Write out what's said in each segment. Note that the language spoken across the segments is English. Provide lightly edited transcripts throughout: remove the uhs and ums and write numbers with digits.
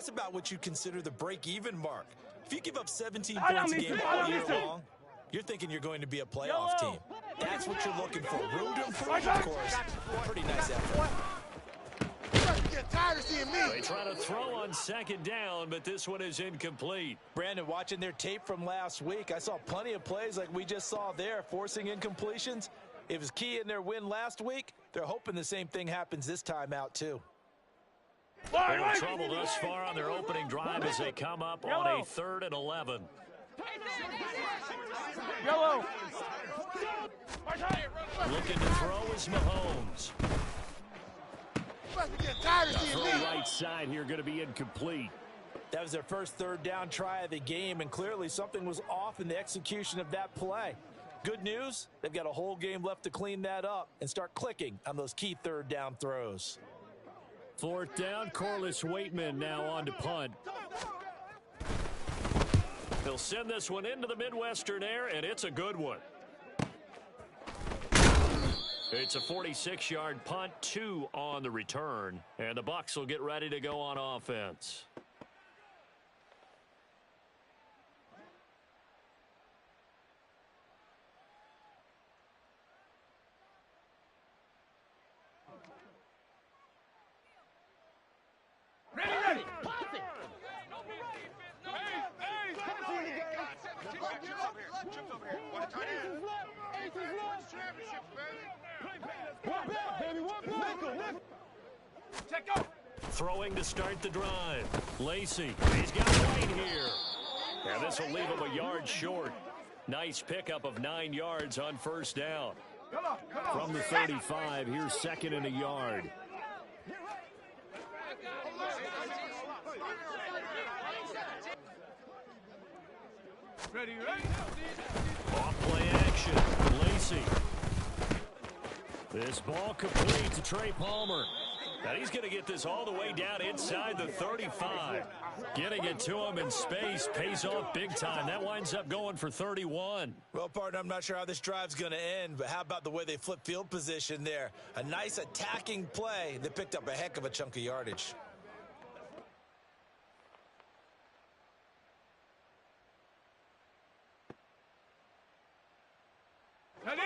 That's about what you consider the break-even mark. If you give up 17 points a game all year long, you're thinking you're going to be a playoff team. That's what you're looking for. Room to improve, of course. Pretty nice effort. They try to throw on second down, but this one is incomplete. Brandon, watching their tape from last week, I saw plenty of plays like we just saw there, forcing incompletions. It was key in their win last week. They're hoping the same thing happens this time out, too. They're in trouble thus far on their opening drive as they come up on a 3rd and 11. Yellow. Looking to throw is Mahomes. Throw right side here, going to be incomplete. That was their first 3rd down try of the game, and clearly something was off in the execution of that play. Good news, they've got a whole game left to clean that up and start clicking on those key 3rd down throws. 4th down, Corliss Waitman now on to punt. They'll send this one into the Midwestern air, and it's a good one. It's a 46-yard punt, 2 on the return, and the Bucs will get ready to go on offense. Ready. Throwing to start the drive. Lacey, he's got White here. And this will leave him a yard short. Nice pickup of 9 yards on 1st down. From the 35, here's 2nd and a yard. Ready. Off play action. Lacey. This ball complete to Trey Palmer. And he's going to get this all the way down inside the 35. Getting it to him in space pays off big time. That winds up going for 31. Well, partner, I'm not sure how this drive's going to end, but how about the way they flip field position there? A nice attacking play that picked up a heck of a chunk of yardage.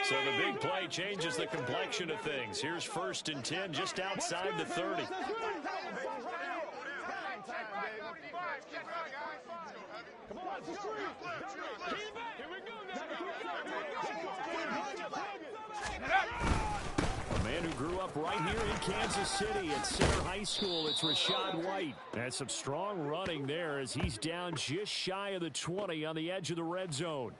So the big play changes the complexion of things. Here's 1st and 10 just outside the 30. A man who grew up right here in Kansas City at Center High School, it's Rashad White. That's some strong running there as he's down just shy of the 20 on the edge of the red zone.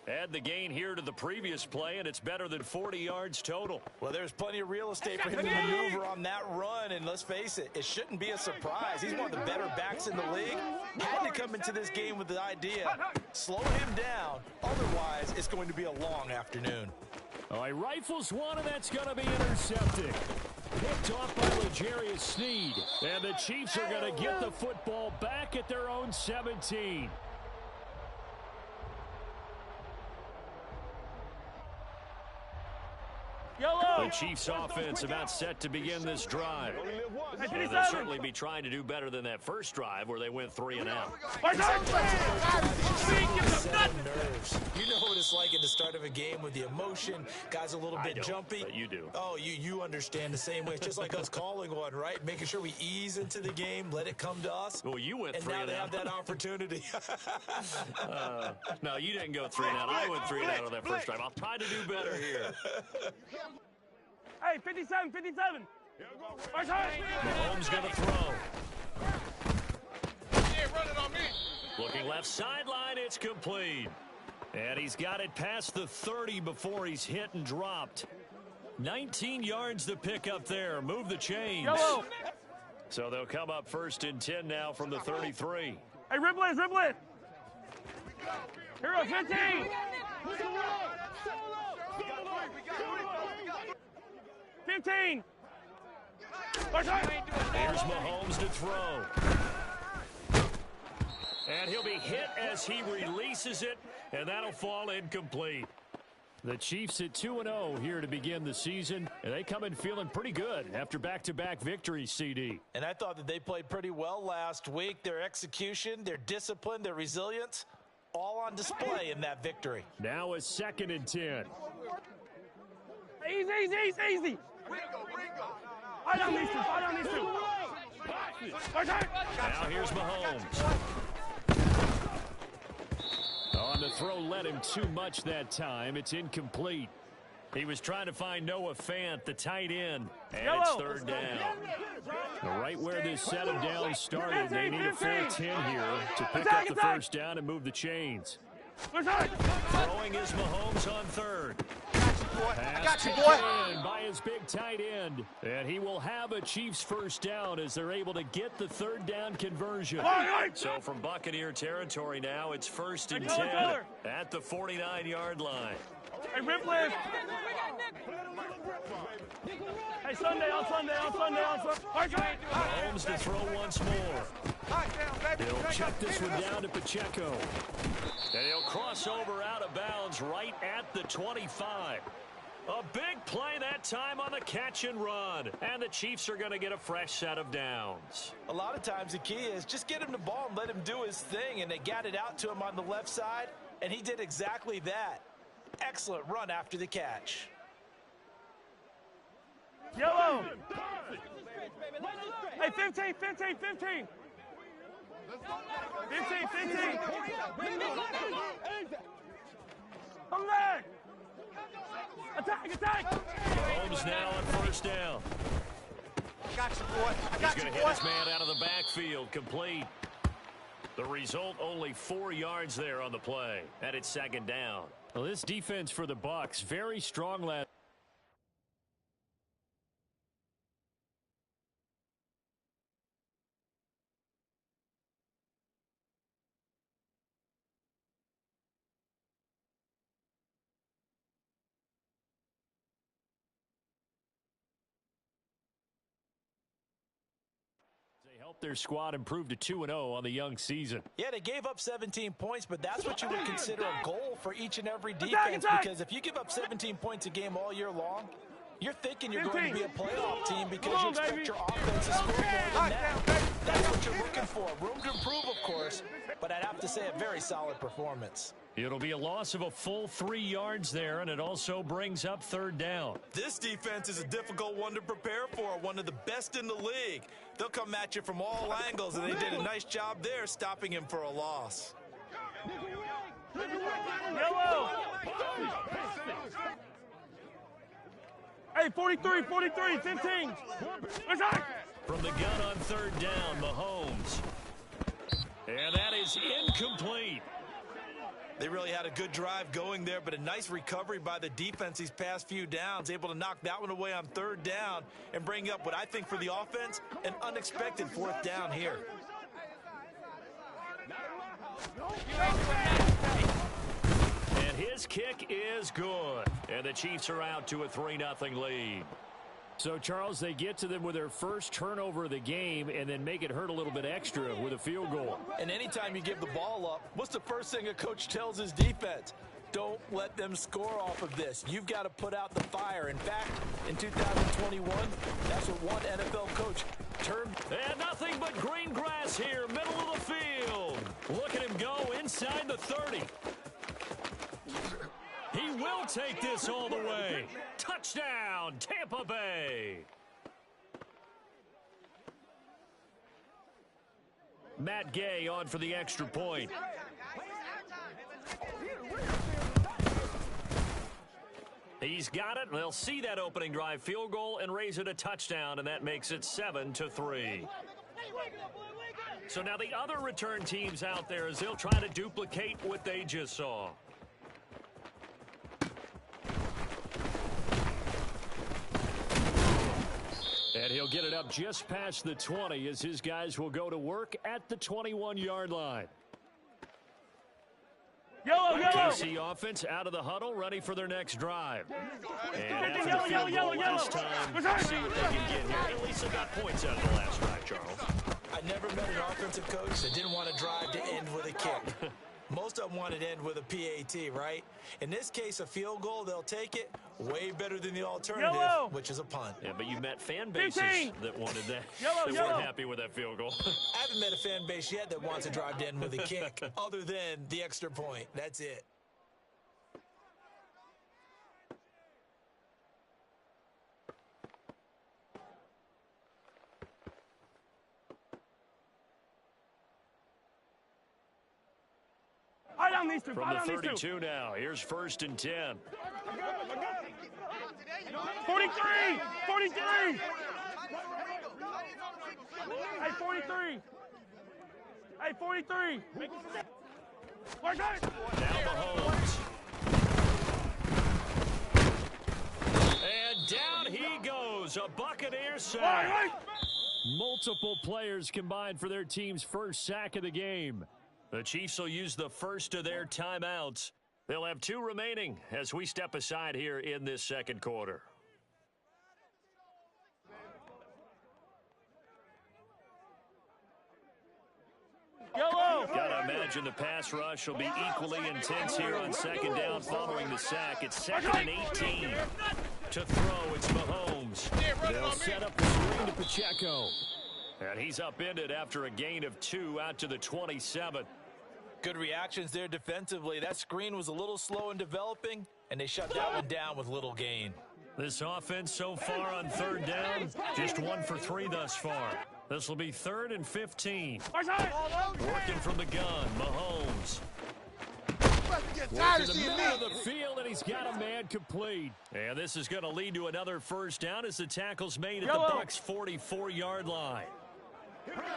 Add the gain here to the previous play, and it's better than 40 yards total. Well, there's plenty of real estate for him to maneuver on that run, and let's face it, it shouldn't be a surprise. He's one of the better backs in the league. Had to come into this game with the idea, slow him down, otherwise it's going to be a long afternoon. All right, rifles one, and that's going to be intercepted. Picked off by L'Jarius Sneed, and the Chiefs are going to get the football back at their own 17. The Chiefs offense about set to begin this drive. And they'll certainly be trying to do better than that first drive where they went 3 and out. You know what it's like in the start of a game with the emotion. Guys a little bit jumpy. But you do. Oh, you understand the same way. It's just like us calling one, right? Making sure we ease into the game, let it come to us. Well, you went 3 and out. And now they have that opportunity. No, you didn't go 3 and out. I went 3 and out on that first drive. I'll try to do better here. Hey, 57. Mahomes going to throw. Run it on me. Looking left sideline, it's complete. And he's got it past the 30 before he's hit and dropped. 19 yards to pick up there. Move the chains. Yellow. So they'll come up 1st and 10 now from the 33. Hey, Riblet. Hero, 15. 15. Here's Mahomes to throw. And he'll be hit as he releases it, and that'll fall incomplete. The Chiefs at 2-0 here to begin the season, and they come in feeling pretty good after back-to-back victories, CD. And I thought that they played pretty well last week. Their execution, their discipline, their resilience, all on display in that victory. Now a 2nd and 10. Easy. I don't need to. Now here's Mahomes. On the throw, led him too much that time. It's incomplete. He was trying to find Noah Fant, the tight end, and it's 3rd down. Right where this set of downs started, they need a 4-10 here to pick up the 1st down and move the chains. Throwing is Mahomes on 3rd. I got you, boy. By his big tight end, and he will have a Chiefs 1st down as they're able to get the 3rd down conversion. So from Buccaneer territory now, it's 1st and 10 at the 49-yard line. Hey, Ripley. Hey, Sunday. Mahomes to throw once more. He'll check this one down to Pacheco. And he'll cross over out of bounds right at the 25. A big play that time on the catch and run. And the Chiefs are going to get a fresh set of downs. A lot of times the key is just get him the ball and let him do his thing. And they got it out to him on the left side, and he did exactly that. Excellent run after the catch. Yellow. Hey, 15. 15. Come back. Attack. Mahomes now on 1st down. I got you, boy. He's going to hit his man out of the backfield, complete. The result, only 4 yards there on the play, and it's 2nd down. Well, this defense for the Bucs, very strong last. Help their squad improve to 2-0 on the young season. Yeah, they gave up 17 points, but that's what you would consider a goal for each and every defense. Because if you give up 17 points a game all year long, you're thinking you're going to be a playoff team because you expect your offense to score more than that. That's what you're looking for. Room to improve, of course, but I'd have to say a very solid performance. It'll be a loss of a full 3 yards there, and it also brings up 3rd down. This defense is a difficult one to prepare for, one of the best in the league. They'll come at you from all angles, and they did a nice job there stopping him for a loss. Yellow. Hey, 43, 15. From the gun on 3rd down, Mahomes. And that is incomplete. They really had a good drive going there, but a nice recovery by the defense these past few downs, able to knock that one away on 3rd down and bring up what I think for the offense, an unexpected 4th down here. And his kick is good. And the Chiefs are out to a 3-0 lead. So, Charles, they get to them with their first turnover of the game and then make it hurt a little bit extra with a field goal. And anytime you give the ball up, what's the first thing a coach tells his defense? Don't let them score off of this. You've got to put out the fire. In fact, in 2021, that's what one NFL coach termed. And nothing but green grass here, middle of the field. Look at him go inside the 30. He will take this all the way. Touchdown, Tampa Bay. Matt Gay on for the extra point. He's got it. They'll see that opening drive field goal and raise it a touchdown, and that makes it 7-3. So now the other return teams out there as they'll try to duplicate what they just saw. And he'll get it up just past the 20 as his guys will go to work at the 21-yard line. Yellow. KC offense out of the huddle, ready for their next drive. And after the field goal this time, see what they can get here. At least they got points out of the last drive, Charles. I never met an offensive coach that didn't want to drive to end with a kick. Most of them want it end with a PAT, right? In this case, a field goal, they'll take it. Way better than the alternative, which is a punt. Yeah, but you've met fan bases that wanted that. That weren't happy with that field goal. I haven't met a fan base yet that wants to drive to end with a kick, other than the extra point. That's it. From the 32 now, here's 1st and 10. 43! 43! Hey, 43! Hey, 43! Work it! Now Mahomes. And down he goes, a Buccaneer sack. Multiple players combined for their team's first sack of the game. The Chiefs will use the first of their timeouts. They'll have 2 remaining as we step aside here in this second quarter. Yellow! Gotta imagine the pass rush will be equally intense here on 2nd down following the sack. It's 2nd and 18. To throw, it's Mahomes. They'll set up the screen to Pacheco. And he's upended after a gain of 2 out to the 27. Good reactions there defensively. That screen was a little slow in developing, and they shut that one down with little gain. This offense so far on 3rd down, just 1 for 3 thus far. This will be 3rd and 15. Working from the gun, Mahomes. Working the middle of the field, and he's got a man complete. And this is going to lead to another 1st down as the tackle's made at the Bucs' 44-yard line.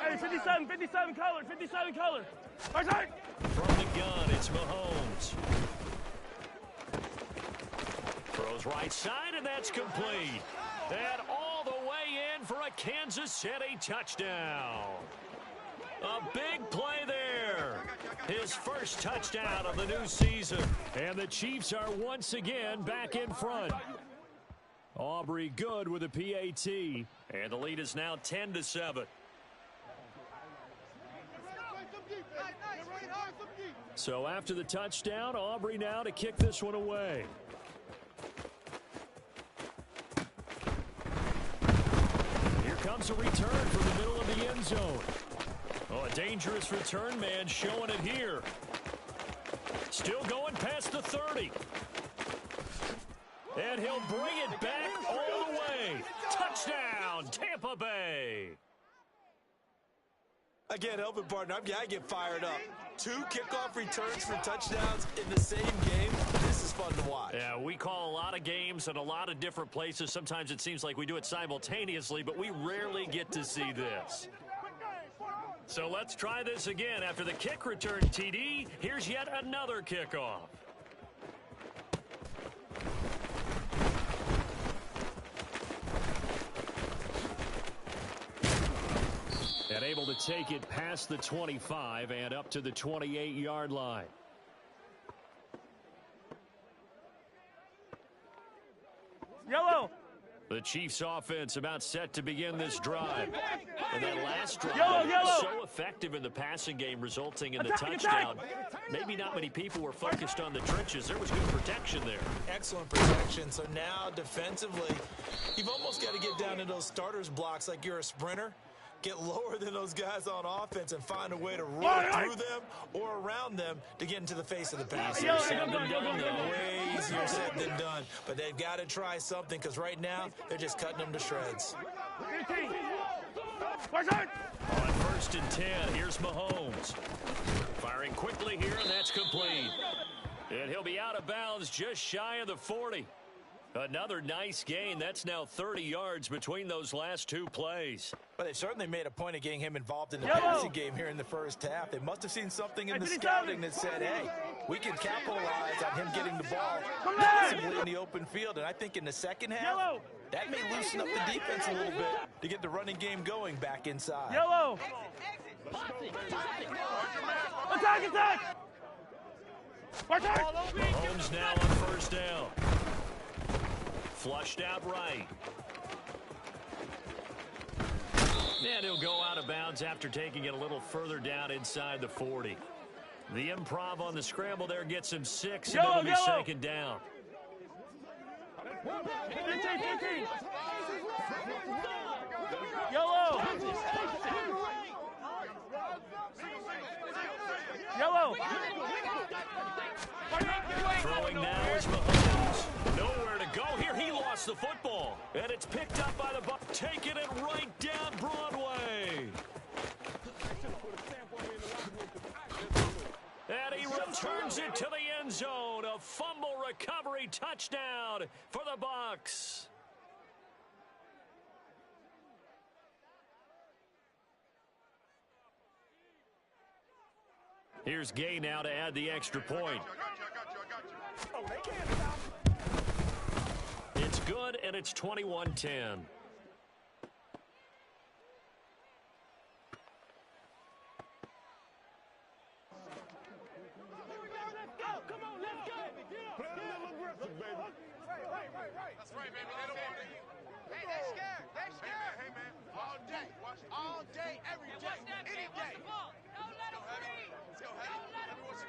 Hey, 57 color, 57 color. From the gun, it's Mahomes. Throws right side, and that's complete. And all the way in for a Kansas City touchdown. A big play there. His first touchdown of the new season. And the Chiefs are once again back in front. Aubrey good with a PAT. And the lead is now 10-7. So after the touchdown, Aubrey now to kick this one away. Here comes a return from the middle of the end zone. Oh, a dangerous return man showing it here. Still going past the 30. And he'll bring it back all the way. Touchdown, Tampa Bay. I can't help it, partner. I get fired up. 2 kickoff returns for touchdowns in the same game. This is fun to watch. Yeah, we call a lot of games in a lot of different places. Sometimes it seems like we do it simultaneously, but we rarely get to see this. So let's try this again. After the kick return, TD, here's yet another kickoff. And able to take it past the 25 and up to the 28-yard line. Yellow! The Chiefs offense about set to begin this drive. And that last drive Yellow. so effective in the passing game, resulting in the touchdown. Maybe not many people were focused on the trenches. There was good protection there. Excellent protection. So now defensively, you've almost got to get down to those starters blocks like you're a sprinter. Get lower than those guys on offense and find a way to roll through them or around them to get into the face of the pass. Easier said than done, though. Way easier said than done. But they've got to try something because right now they're just cutting them to shreds. On 1st and 10, here's Mahomes. Firing quickly here, and that's complete. And he'll be out of bounds just shy of the 40. Another nice gain. That's now 30 yards between those last 2 plays. But they certainly made a point of getting him involved in the passing game here in the first half. They must have seen something in the scouting that said, hey, we can capitalize on him getting the ball possibly in the open field. And I think in the second half, that may loosen up the defense a little bit to get the running game going back inside. Yellow! Attack! Mahomes now on 1st down. Flushed out right. And he'll go out of bounds after taking it a little further down inside the 40. The improv on the scramble there gets him 6, and it'll be second down. Yellow! Yellow! Throwing now is Mahomes. Nowhere to go here. He lost the football. And it's picked up by the Bucs, taking it right down Broadway. And he returns it to the end zone. A fumble recovery touchdown for the Bucs. Here's Gay now to add the extra point. It's good, and it's 21-10. That's right, baby. They don't want it. Hey, they're scared. They're scared. Hey, man. All day, every day, any day.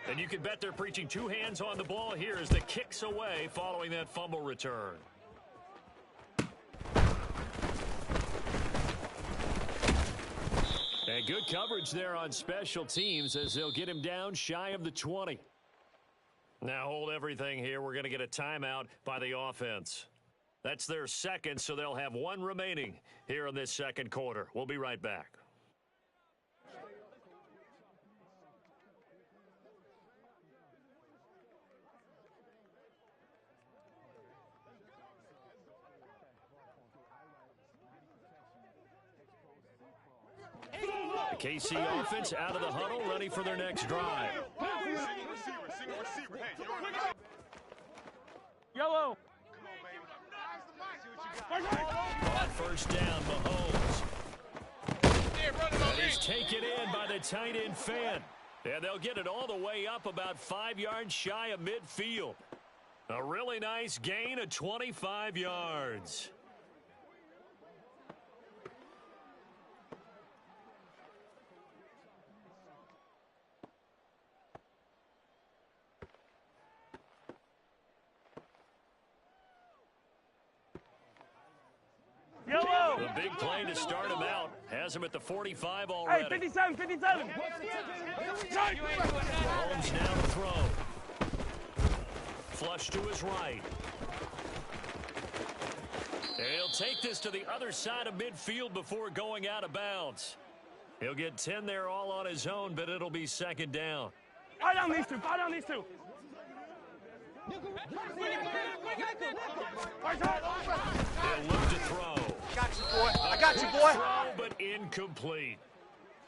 And you can bet they're preaching two hands on the ball here as the kick's away following that fumble return. And good coverage there on special teams as they'll get him down shy of the 20. Now hold everything here. We're going to get a timeout by the offense. That's their second, so they'll have one remaining here in this second quarter. We'll be right back. The KC offense out of the huddle, ready for their next drive. Yellow. On first down, Mahomes. And he's taken in by the tight end Fan. And they'll get it all the way up about 5 yards shy of midfield. A really nice gain of 25 yards. Yellow. The big play to start him out. Has him at the 45 already. Hey, 57, 57. Mahomes now to throw. Flush to his right. And he'll take this to the other side of midfield before going out of bounds. He'll get 10 there all on his own, but it'll be second down. Fire down these two. Fire down these two. They'll look to throw. Got you, boy. I got you, boy. Throw, but incomplete.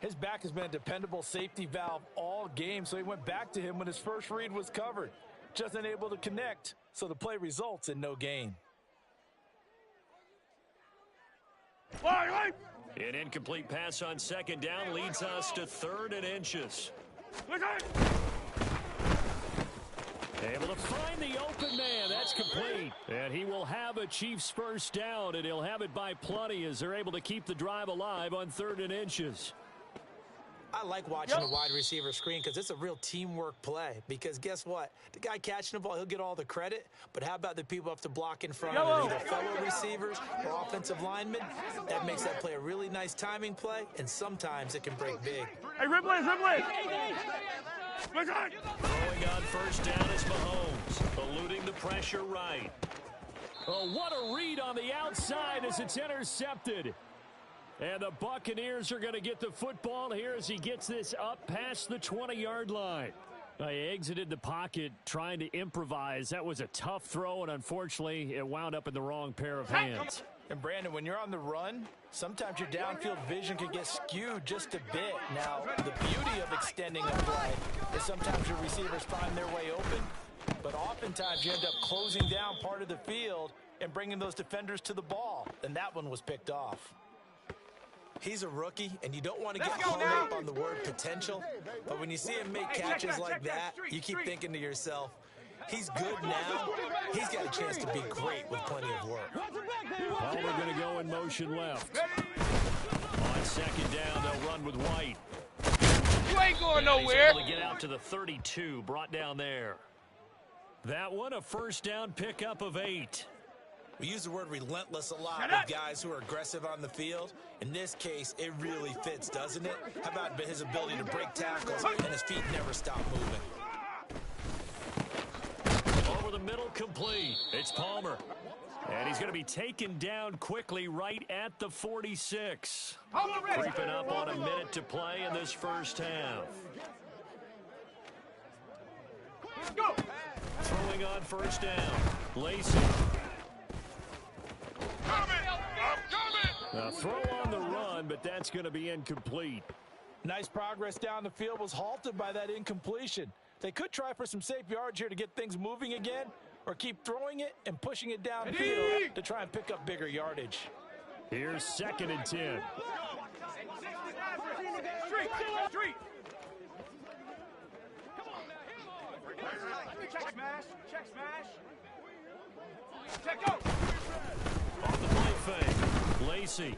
His back has been a dependable safety valve all game, so he went back to him when his first read was covered. Just unable to connect, so the play results in no gain. An incomplete pass on second down leads us to 3rd and inches. Able to find the open man. That's complete. And he will have a Chiefs first down, and he'll have it by plenty as they're able to keep the drive alive on 3rd and inches. I like watching the wide receiver screen because it's a real teamwork play. Because guess what? The guy catching the ball, he'll get all the credit. But how about the people have to block in front of him, either fellow receivers or offensive linemen? That makes that play a really nice timing play, and sometimes it can break big. Hey, Ripley. Throwing on first down is Mahomes, eluding the pressure right. Oh, what a read on the outside as it's intercepted. And the Buccaneers are going to get the football here as he gets this up past the 20-yard line. He exited the pocket trying to improvise. That was a tough throw, and unfortunately, it wound up in the wrong pair of hands. And, Brandon, when you're on the run, sometimes your downfield vision can get skewed just a bit. Now, the beauty of extending a play is sometimes your receivers find their way open, but oftentimes you end up closing down part of the field and bringing those defenders to the ball, and that one was picked off. He's a rookie, and you don't want to get hung up on the word potential, but when you see him make catches like that, you keep thinking to yourself, he's good now. He's got a chance to be great with plenty of work. Palmer going to go in motion left. On second down, they'll run with White. You ain't going And he's nowhere. able to get out to the 32, brought down there. That one, a first down pickup of 8. We use the word relentless a lot with guys who are aggressive on the field. In this case, it really fits, doesn't it? How about his ability to break tackles and his feet never stop moving? Over the middle, complete. It's Palmer. And he's going to be taken down quickly right at the 46. Creeping up on a minute to play in this first half. Throwing on first down. Lacey. A throw on the run, but that's going to be incomplete. Nice progress down the field was halted by that incompletion. They could try for some safe yards here to get things moving again, or keep throwing it and pushing it downfield to try and pick up bigger yardage. Here's 2nd and 10. Street. Check smash. Check go. On the play fake, Lacey.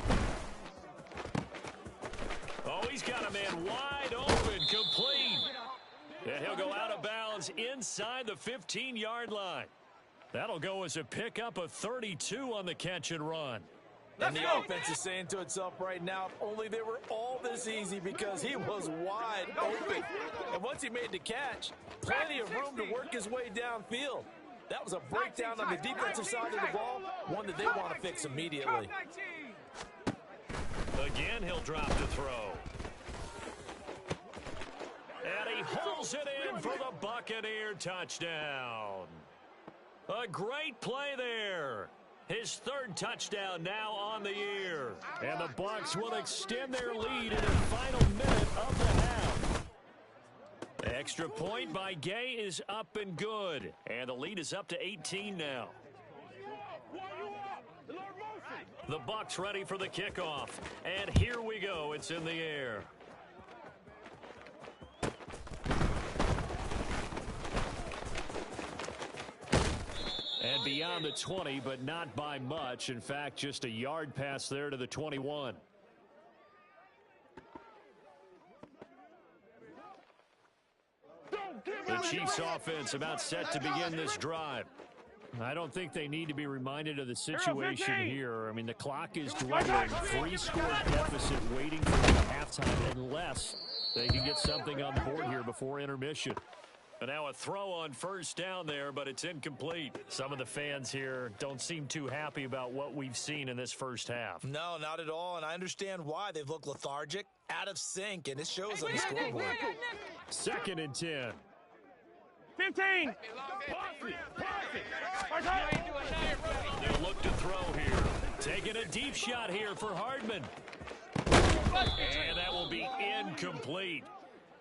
Oh, he's got a man wide open, complete. And he'll go out of bounds inside the 15-yard line. That'll go as a pickup of 32 on the catch and run. And the offense is saying to itself right now, if only they were all this easy, because he was wide open. And once he made the catch, plenty of room to work his way downfield. That was a breakdown on the defensive side of the ball, one that they want to fix immediately. Again, he'll drop the throw. And he hauls it in for the Buccaneer touchdown. A great play there. His 3rd touchdown now on the year. And the Bucs will extend their lead in the final minute of the half. Extra point by Gay is up and good. And the lead is up to 18 now. The Bucs ready for the kickoff. And here we go. It's in the air. And beyond the 20, but not by much. In fact, just a yard pass there to the 21. The Chiefs offense about set to begin this drive. I don't think they need to be reminded of the situation here. I mean, the clock is dwindling. 3-score deficit waiting for halftime unless they can get something on the board here before intermission. And now a throw on first down there, but it's incomplete. Some of the fans here don't seem too happy about what we've seen in this first half. No, not at all, and I understand why. They've looked lethargic, out of sync, and it shows on the scoreboard. 2nd and 10. 15. They'll look to throw here. Taking a deep shot here for Hardman. And that will be incomplete.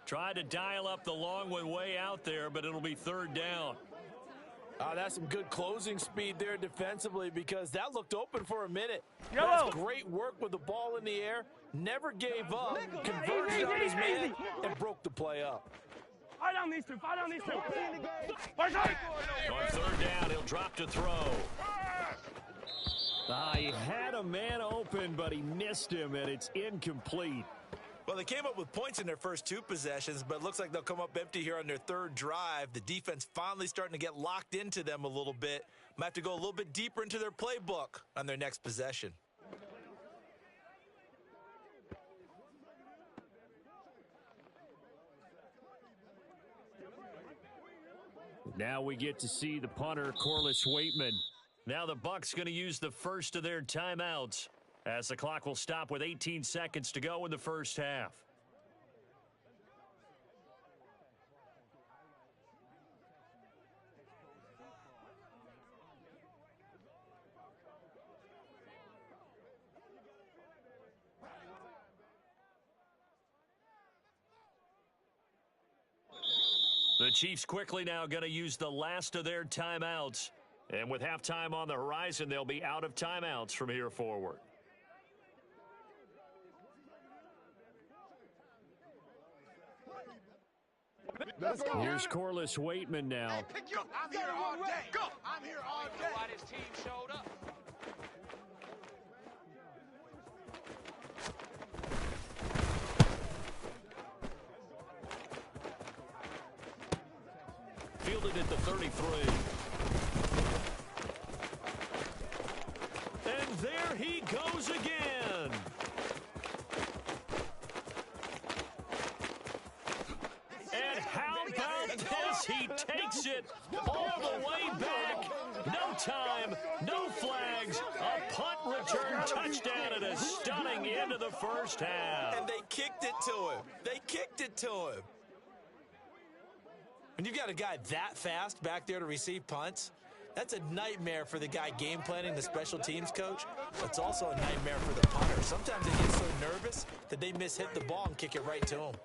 Tried to dial up the long one way out there, but it'll be 3rd down. That's some good closing speed there defensively, because that looked open for a minute. Yellow. That's great work with the ball in the air. Never gave up, converged on his man, and broke the play up. Fight on these two. On 3rd down, he'll drop to throw. He had a man open, but he missed him, and it's incomplete. Well, they came up with points in their first 2 possessions, but it looks like they'll come up empty here on their 3rd drive. The defense finally starting to get locked into them a little bit. Might have to go a little bit deeper into their playbook on their next possession. Now we get to see the punter, Corliss Waitman. Now the Bucs going to use the first of their timeouts, as the clock will stop with 18 seconds to go in the first half. The Chiefs quickly now going to use the last of their timeouts. And with halftime on the horizon, they'll be out of timeouts from here forward. Here's Corliss Waitman now. I'm here all day. Go. I'm here all day. Why this team showed up. fielded at the 33. And there he goes again. And how about this? He takes it all the way back. No time, no flags. A punt return touchdown and a stunning end of the first half. And they kicked it to him. They kicked it to him. When you've got a guy that fast back there to receive punts, that's a nightmare for the guy game planning, the special teams coach. It's also a nightmare for the punter. Sometimes they get so nervous that they mishit the ball and kick it right to him.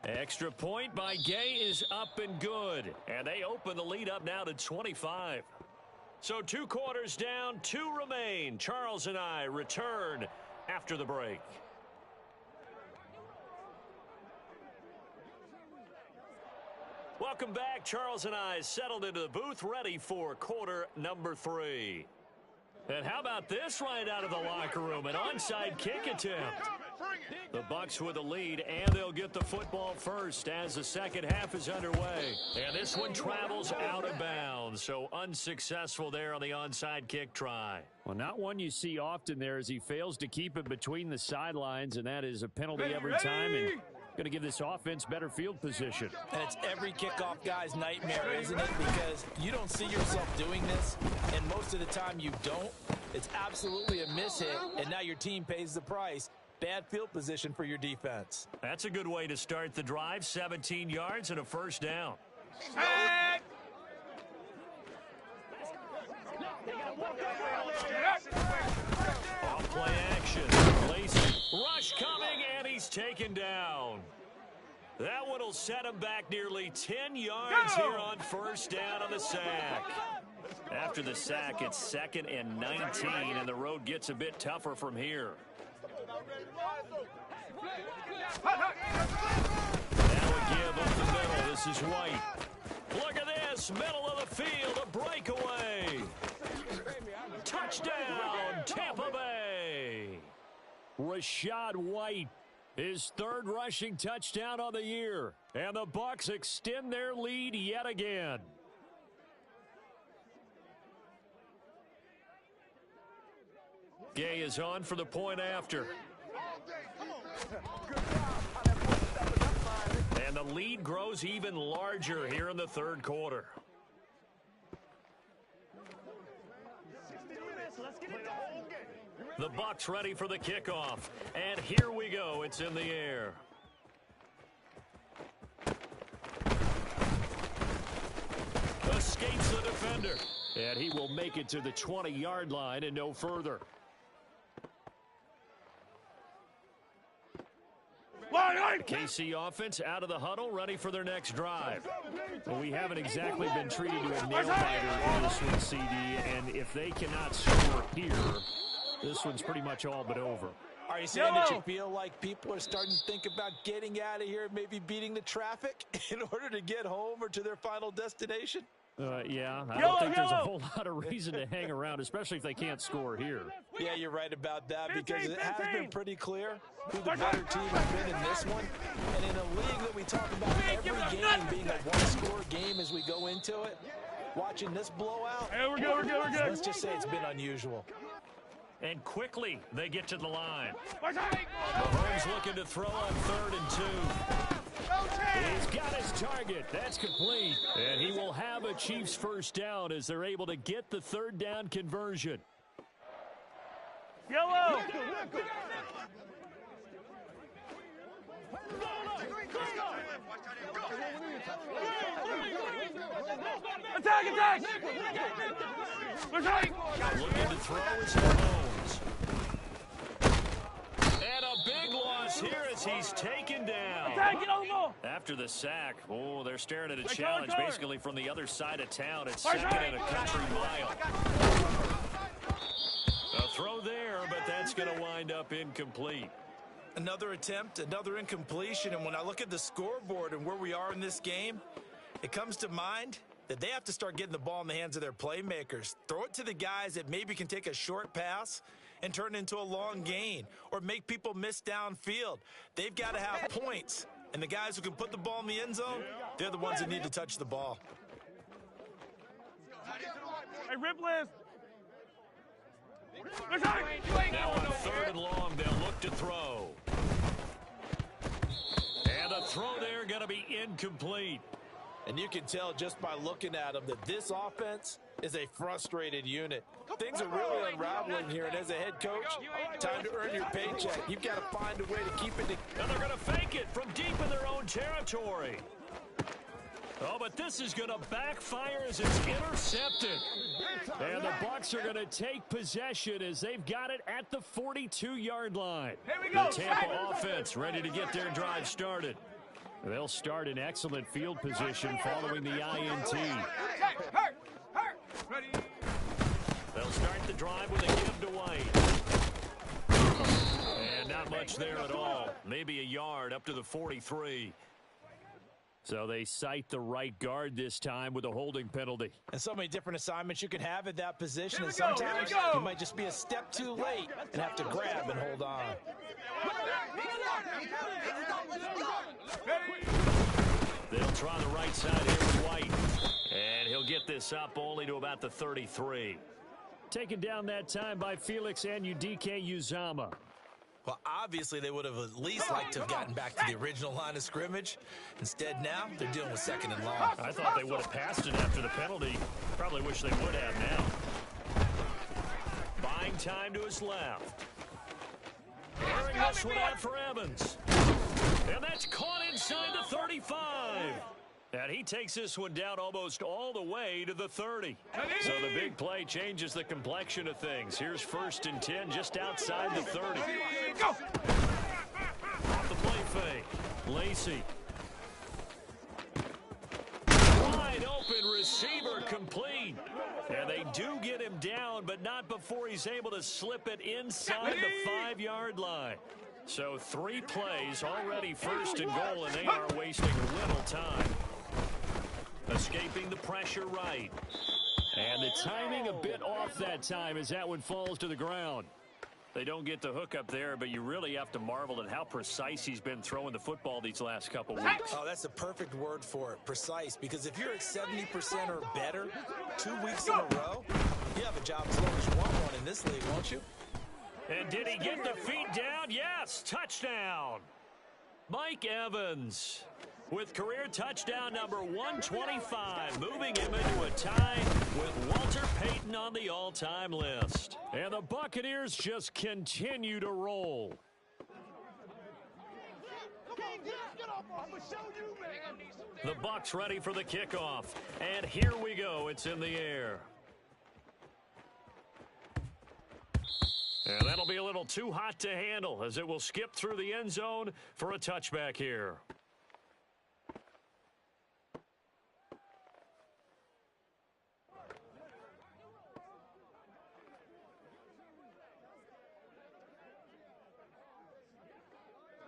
Extra point by Gay is up and good. And they open the lead up now to 25. So 2 quarters down, 2 remain. Charles and I return after the break. Welcome back. Charles and I settled into the booth, ready for quarter number 3. And how about this right out of the locker room? An onside kick attempt. The Bucs with the lead, and they'll get the football first as the second half is underway. And this one travels out of bounds, so unsuccessful there on the onside kick try. Well, not one you see often there as he fails to keep it between the sidelines, and that is a penalty every time. And going to give this offense better field position. And it's every kickoff guy's nightmare, isn't it? Because you don't see yourself doing this, and most of the time you don't. It's absolutely a mishit, and now your team pays the price. Bad field position for your defense. That's a good way to start the drive. 17 yards and a first down. Off play action. Lacey. Rush coming, and he's taken down. That one will set him back nearly 10 yards here on first down on the sack. After the sack, it's 2nd and 19, and the road gets a bit tougher from here. Now a give up the middle. This is White. Look at this. Middle of the field. A breakaway. Touchdown, Tampa Bay. Rachaad White, his 3rd rushing touchdown on the year. And the Bucs extend their lead yet again. Gay is on for the point after. And the lead grows even larger here in the 3rd quarter. The Bucs ready for the kickoff. And here we go. It's in the air. Escapes the defender. And he will make it to the 20-yard line and no further. KC offense out of the huddle, ready for their next drive. Well, we haven't exactly been treated to a nail-biter in this one, CD, and if they cannot score here, this one's pretty much all but over. Are you saying that you feel like people are starting to think about getting out of here, maybe beating the traffic in order to get home or to their final destination? Yeah, I don't think there's a whole lot of reason to hang around, especially if they can't score here. Yeah, you're right about that because it has been pretty clear who the better team has been in this one. And in a league that we talk about every game being a one-score game as we go into it, watching this blowout, we're good. Let's just say it's been unusual. And quickly, they get to the line. Mahomes looking to throw on 3rd and 2. He's got his target. That's complete. And he will have a Chiefs first down as they're able to get the 3rd down conversion. Yellow! Attack! Looking to throw is Mahomes. And a big loss here as he's taken down. After the sack, they're staring at a challenge basically from the other side of town. It's 2nd and a country mile. A throw there, but that's going to wind up incomplete. Another attempt, another incompletion, and when I look at the scoreboard and where we are in this game, it comes to mind that they have to start getting the ball in the hands of their playmakers. Throw it to the guys that maybe can take a short pass and turn it into a long gain or make people miss downfield. They've got to have points, and the guys who can put the ball in the end zone, they're the ones that need to touch the ball. Hey, rip list. Now on 3rd and long, they'll look to throw. And the throw there going to be incomplete. And you can tell just by looking at them that this offense is a frustrated unit. Things are really unraveling here, and as a head coach, time to earn your paycheck. You've got to find a way to keep it. And they're going to fake it from deep in their own territory. Oh, but this is going to backfire as it's intercepted. And the Bucs are going to take possession as they've got it at the 42-yard line. The Tampa offense ready to get their drive started. They'll start in excellent field position following the INT. They'll start the drive with a give to White. And not much there at all. Maybe a yard up to the 43. So they cite the right guard this time with a holding penalty. And so many different assignments you can have at that position, and sometimes you might just be a step too late and have to grab and hold on. They'll try the right side here with White. And he'll get this up only to about the 33. Taken down that time by Felix Anudike-Uzomah. Well, obviously, they would have at least liked to have gotten back to the original line of scrimmage. Instead, now, they're dealing with 2nd and long. I thought they would have passed it after the penalty. Probably wish they would have now. Buying time to his left. Airing this one out for Evans. And that's caught inside the 35. And he takes this one down almost all the way to the 30. So the big play changes the complexion of things. Here's 1st and 10 just outside the 30. Off the play fake. Lacey. Wide open receiver complete. And they do get him down, but not before he's able to slip it inside the 5-yard line. So 3 plays, already 1st and goal, and they are wasting little time. Escaping the pressure right. And the timing a bit off that time as that one falls to the ground. They don't get the hook up there, but you really have to marvel at how precise he's been throwing the football these last couple weeks. Oh, that's the perfect word for it, precise. Because if you're at 70% or better 2 weeks in a row, you have a job as long as you want one in this league, won't you? And did he get the feet down? Yes, touchdown. Mike Evans with career touchdown number 125, moving him into a tie with Walter Payton on the all-time list. And the Buccaneers just continue to roll. The Bucs ready for the kickoff. And here we go. It's in the air. And that'll be a little too hot to handle as it will skip through the end zone for a touchback here.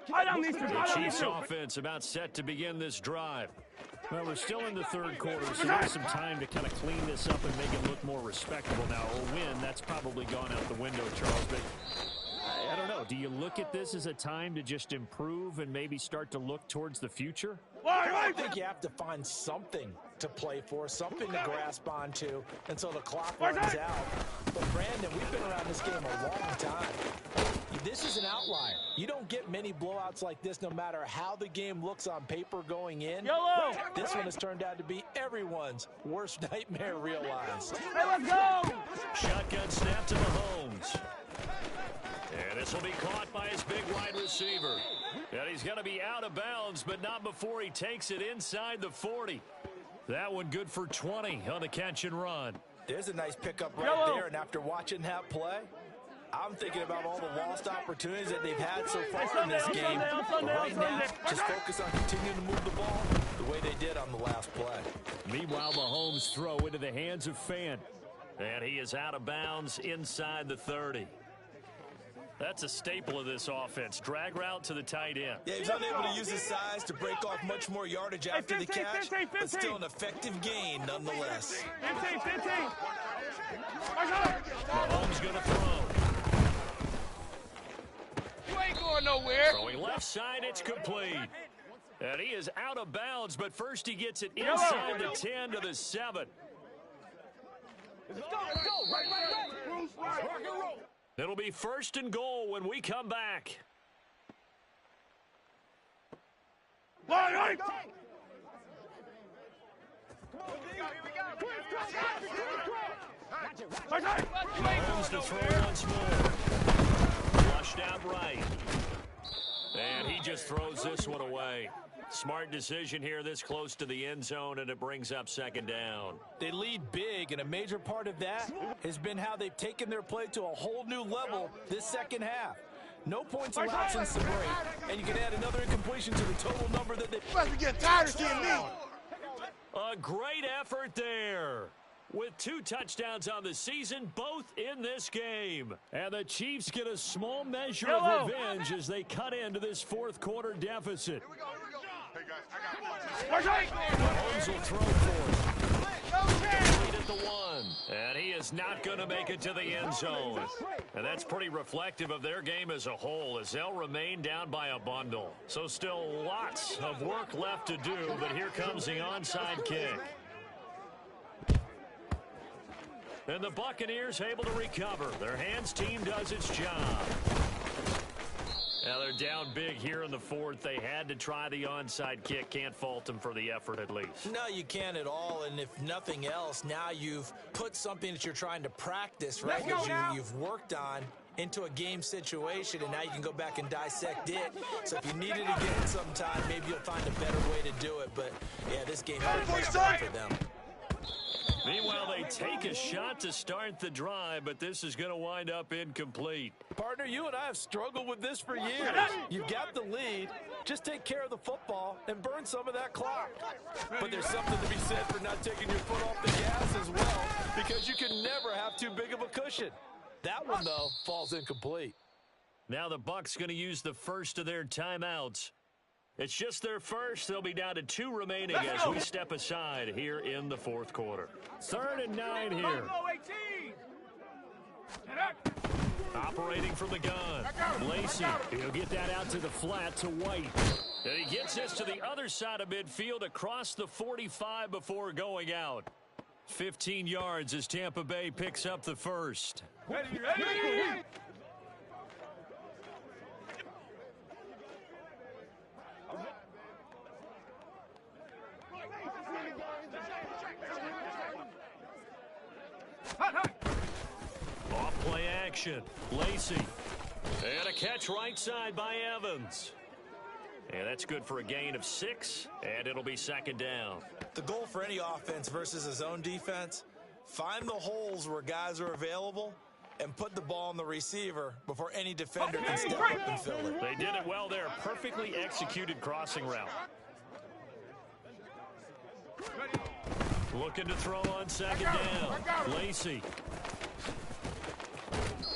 The Chiefs offense about set to begin this drive. Well, we're still in the 3rd quarter, so there's some time to kind of clean this up and make it look more respectable now. A win, that's probably gone out the window, Charles. But I don't know. Do you look at this as a time to just improve and maybe start to look towards the future? I think you have to find something to play for, something to grasp onto until the clock runs out. But, Brandon, we've been around this game a long time. This is an outlier. You don't get many blowouts like this no matter how the game looks on paper going in. Yellow! This one has turned out to be everyone's worst nightmare realized. Hey, let's go! Shotgun snap to Mahomes. And this will be caught by his big wide receiver. And he's going to be out of bounds, but not before he takes it inside the 40. That one good for 20 on the catch and run. There's a nice pickup right there, and after watching that play, I'm thinking about all the lost opportunities that they've had so far in this game. Right now, just focus on continuing to move the ball the way they did on the last play. Meanwhile, Mahomes' throw into the hands of Fan. And he is out of bounds inside the 30. That's a staple of this offense. Drag route to the tight end. Yeah, he's unable to use his size to break off much more yardage after the catch, but still an effective gain nonetheless. 15. Mahomes going to throw. You ain't going nowhere. Throwing left side, it's complete. And he is out of bounds, but first he gets it inside the 10 to the 7. Let's go. Right. Rock and roll. It'll be 1st and goal when we come back. Right. Mahomes to throw once more. Flushed out right. And he just throws this one away. Smart decision here this close to the end zone, and it brings up 2nd down. They lead big, and a major part of that has been how they've taken their play to a whole new level this second half. No points allowed since the break, and you can add another incompletion to the total number that they... You must be getting tired of seeing me. A great effort there. With 2 touchdowns on the season, both in this game. And the Chiefs get a small measure of revenge as they cut into this 4th quarter deficit. Hey, guys, I got Mahomes will throw for it. Lead at the 1. And he is not going to make it to the end zone. And that's pretty reflective of their game as a whole, as they'll remain down by a bundle. So still lots of work left to do, but here comes the onside kick. And the Buccaneers able to recover. Their hands team does its job. Now they're down big here in the 4th. They had to try the onside kick. Can't fault them for the effort at least. No, you can't at all, and if nothing else, now you've put something that you're trying to practice, right, because you've worked on into a game situation, and now you can go back and dissect it. So if you need it again sometime, maybe you'll find a better way to do it. But, yeah, this game is for them. Meanwhile, they take a shot to start the drive, but this is going to wind up incomplete. Partner, you and I have struggled with this for years. You've got the lead. Just take care of the football and burn some of that clock. But there's something to be said for not taking your foot off the gas as well, because you can never have too big of a cushion. That one, though, falls incomplete. Now the Bucs going to use the first of their timeouts. It's just their first. They'll be down to 2 remaining as we step aside here in the 4th quarter. 3rd and 9 here. Operating from the gun. Lacey, he'll get that out to the flat to White. And he gets this to the other side of midfield across the 45 before going out. 15 yards as Tampa Bay picks up the first. Ready. Off play action. Lacey. And a catch right side by Evans. And that's good for a gain of 6, and it'll be 2nd down. The goal for any offense versus a zone defense, find the holes where guys are available and put the ball on the receiver before any defender can step up and fill it. They did it well there. Perfectly executed crossing route. Looking to throw on 2nd down. Lacey.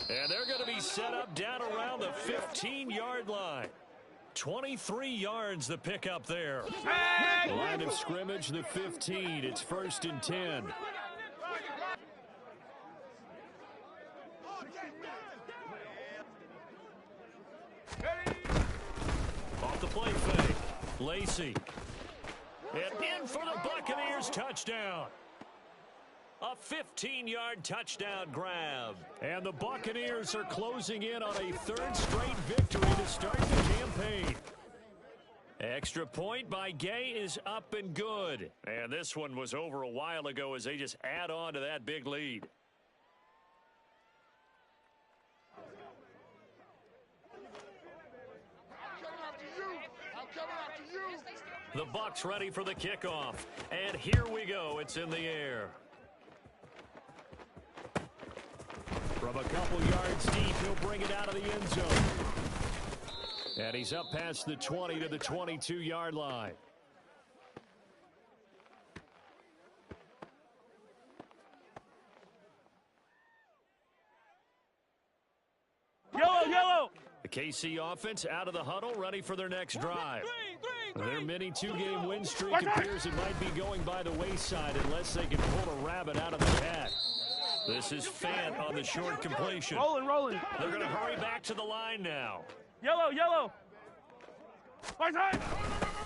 And they're going to be set up down around the 15-yard line. 23 yards the pickup there. Line of scrimmage, the 15. It's 1st and 10. Off the play fake. Lacey. And in for the Buccaneers touchdown. A 15-yard touchdown grab. And the Buccaneers are closing in on a 3rd straight victory to start the campaign. Extra point by Gay is up and good. And this one was over a while ago as they just add on to that big lead. The Bucs ready for the kickoff. And here we go. It's in the air. From a couple yards deep, he'll bring it out of the end zone. And he's up past the 20 to the 22-yard line. Yellow. The KC offense out of the huddle, ready for their next drive. Their mini 2-game win streak appears it might be going by the wayside unless they can pull a rabbit out of the hat. This is Fant on the short completion. Rolling. They're going to hurry back to the line now. Yellow. Right side.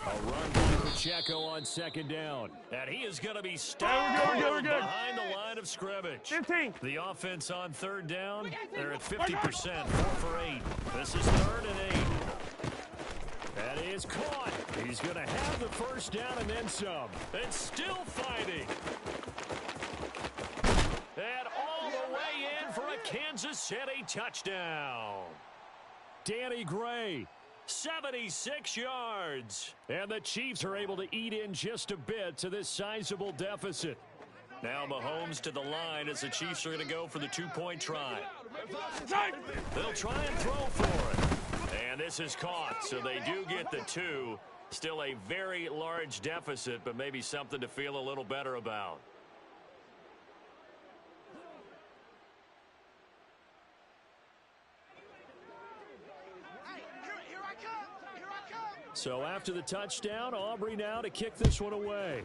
A run by Pacheco on second down. And he is going to be stopped We're good. behind the line of scrimmage. 15. The offense on third down, they're at 50%, 4 for 8. This is 3rd and 8. That is caught. He's going to have the first down and then some. And still fighting. And all the way in for a Kansas City touchdown. Danny Gray. 76 yards. And the Chiefs are able to eat in just a bit to this sizable deficit. Now Mahomes to the line as the Chiefs are going to go for the 2-point try. They'll try and throw for it. And this is caught, so they do get the 2. Still a very large deficit, but maybe something to feel a little better about. So after the touchdown, Aubrey now to kick this one away.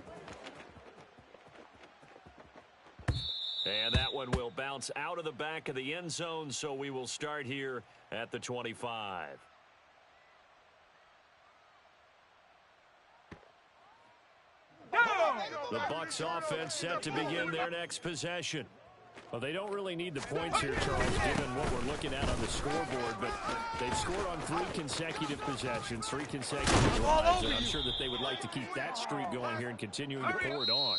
And that one will bounce out of the back of the end zone, so we will start here at the 25. The Bucs offense set to begin their next possession. Well, they don't really need the points here, Charles, given what we're looking at on the scoreboard, but they've scored on 3 consecutive possessions, 3 consecutive drives, and I'm sure that they would like to keep that streak going here and continuing to pour it on.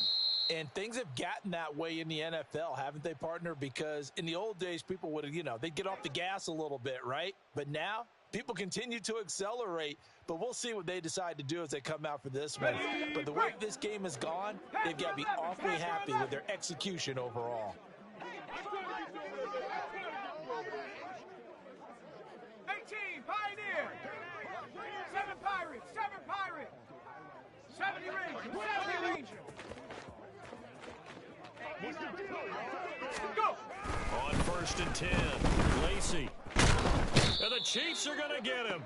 And things have gotten that way in the NFL, haven't they, partner? Because in the old days, people would, they'd get off the gas a little bit, right? But now, people continue to accelerate, but we'll see what they decide to do as they come out for this one. But the way this game has gone, they've got to be awfully happy with their execution overall. 18, Pioneer. 7 Pirates, 7 Pirates. 70 Ranger, 70 Ranger. Go. On 1st and 10, Lacey. And the Chiefs are going to get him.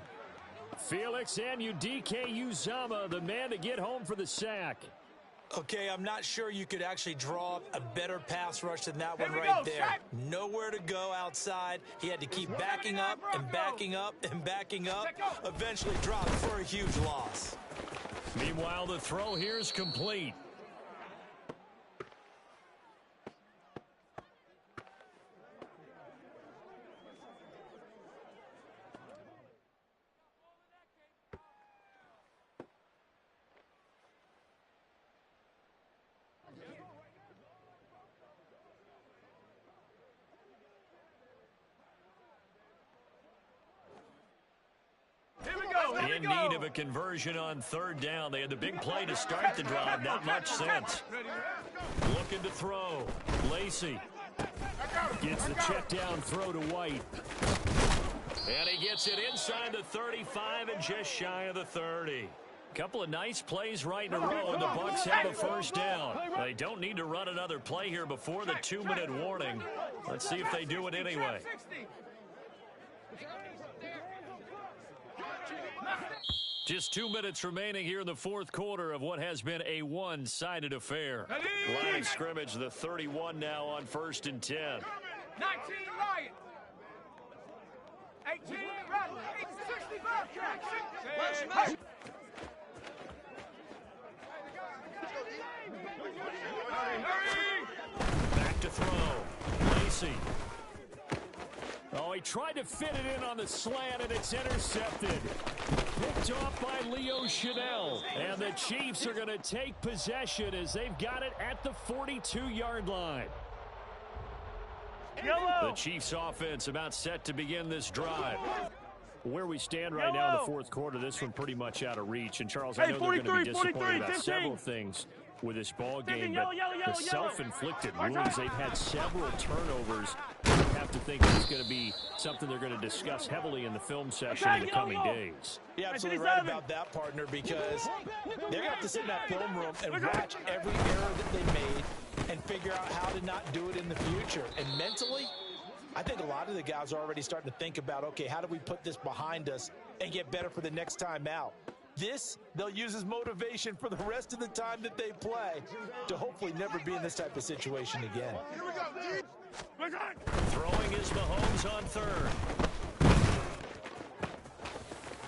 Felix Anudike-Uzomah, the man to get home for the sack. Okay, I'm not sure you could actually draw up a better pass rush than that one right there. Nowhere to go outside. He had to keep backing up and backing up and backing up. Eventually dropped for a huge loss. Meanwhile, the throw here is complete. In need of a conversion on 3rd down. They had the big play to start the drive. Not much sense. Looking to throw. Lacey gets the check down throw to White. And he gets it inside the 35 and just shy of the 30. Couple of nice plays right in a row, and the Bucs have a first down. They don't need to run another play here before the 2-minute warning. Let's see if they do it anyway. Just 2 minutes remaining here in the 4th quarter of what has been a one-sided affair. Line of scrimmage, the 31 now on 1st and 10. 19 Riot. 18 Rattle. 65 track. Back to throw. Lacey. Oh, he tried to fit it in on the slant, and it's intercepted. Picked off by Leo Chanel. And the Chiefs are going to take possession as they've got it at the 42-yard line. The Chiefs offense about set to begin this drive. Where we stand right now in the 4th quarter, this one pretty much out of reach. And, Charles, I know they're going to be disappointed about several things with this ball game, but the self-inflicted wounds, they've had several turnovers. You have to think it's going to be something they're going to discuss heavily in the film session in the coming days. Yeah, absolutely right about that, partner, because they're going to have to sit in that film room and watch every error that they made and figure out how to not do it in the future. And mentally, I think a lot of the guys are already starting to think about, okay, how do we put this behind us and get better for the next time out? This, they'll use as motivation for the rest of the time that they play to hopefully never be in this type of situation again. Throwing is Mahomes on 3rd.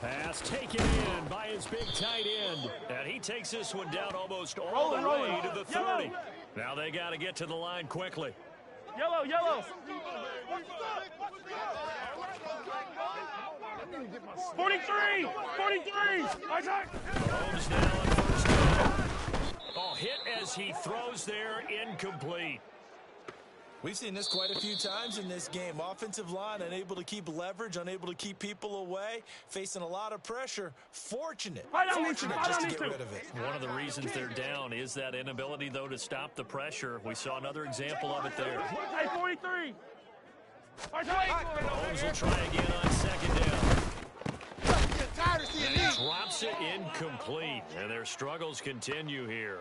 Pass taken in by his big tight end. And he takes this one down almost all the way to the 30. Now they got to get to the line quickly. Yellow, yellow. 43, 43. Mahomes now on first down. Oh, hit as he throws there, incomplete. We've seen this quite a few times in this game. Offensive line unable to keep leverage, unable to keep people away, facing a lot of pressure. Fortunate just to get rid of it. One of the reasons they're down is that inability, though, to stop the pressure. We saw another example of it there. Hey, 43. Mahomes will try again on second down. And he drops it incomplete. And their struggles continue here.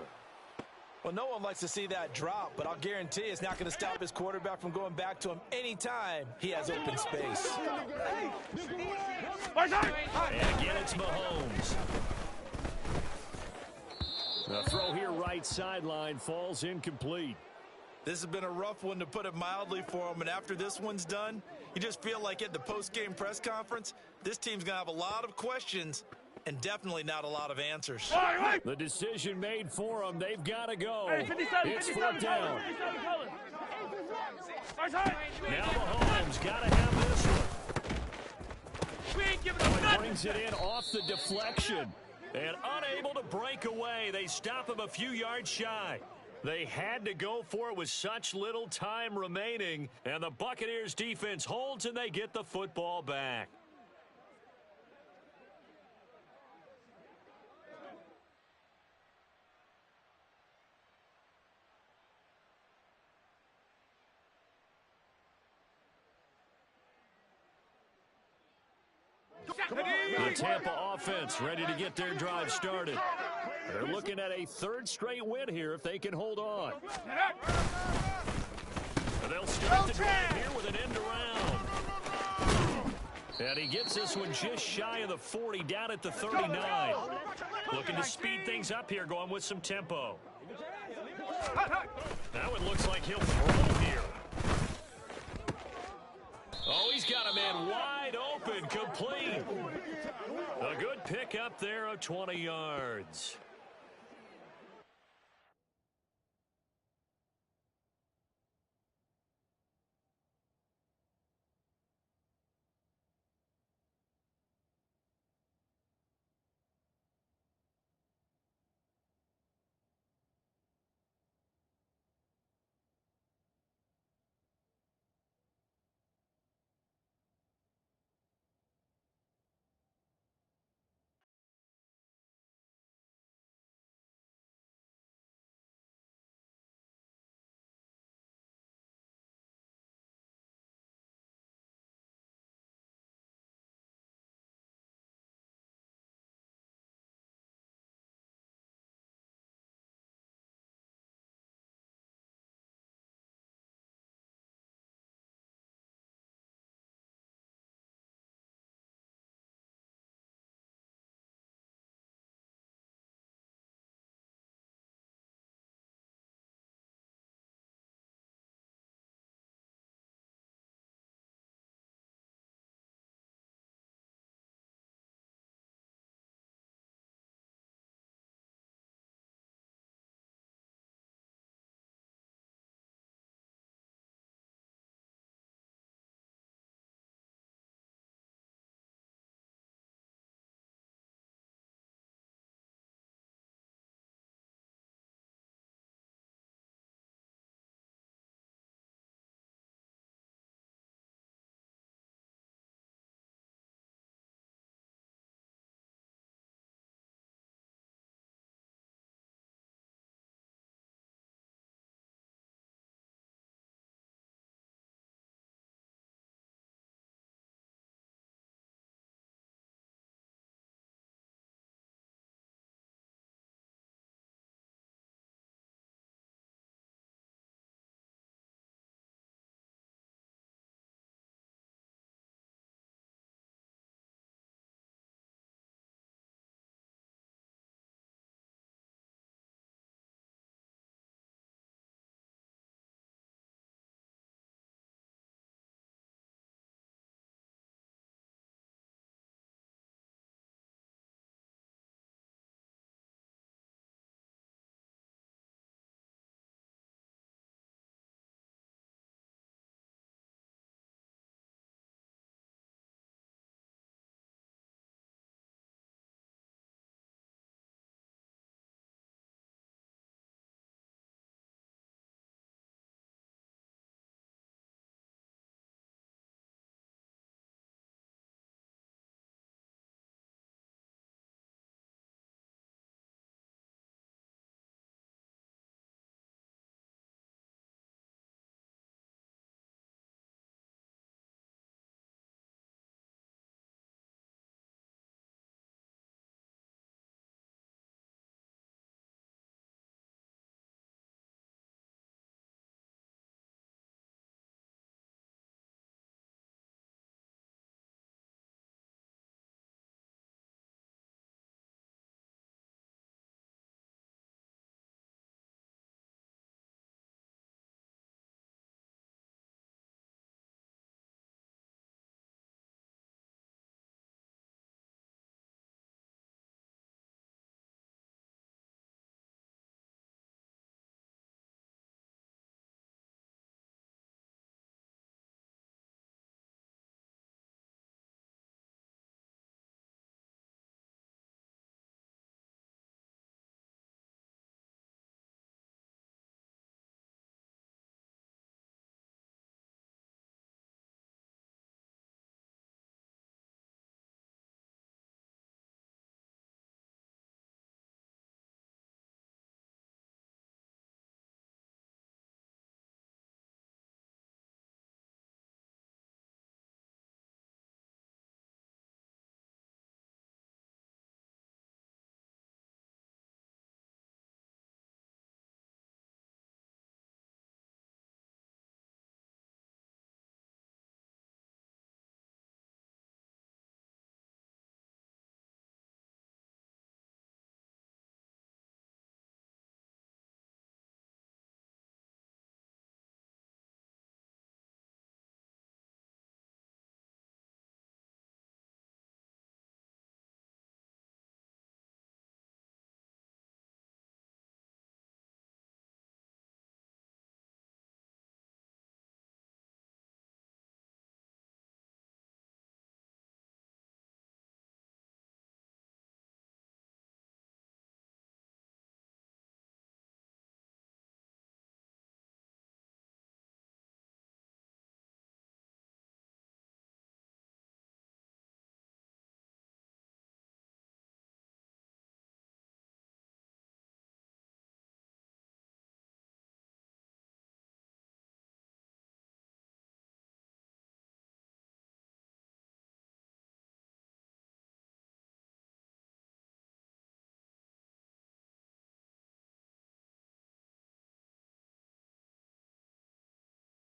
Well, no one likes to see that drop, but I'll guarantee it's not going to stop his quarterback from going back to him anytime he has open space. And again, it's Mahomes. The throw here right sideline falls incomplete. This has been a rough one, to put it mildly, for him, and after this one's done, you just feel like at the post-game press conference, this team's going to have a lot of questions and definitely not a lot of answers. The decision made for them. They've got to go. Hey, 57, It's 57, fourth down. Now Mahomes got to have this one. We ain't giving up nothing. Brings it in off the deflection. And unable to break away. They stop him a few yards shy. They had to go for it with such little time remaining. And the Buccaneers defense holds and they get the football back. The Tampa offense ready to get their drive started. They're looking at a third straight win here if they can hold on. They'll start the drive here with an end around. And he gets this one just shy of the 40, down at the 39. Looking to speed things up here, going with some tempo. Now it looks like he'll throw here. Oh, he's got a man wide open, complete. A good pick up there of 20 yards.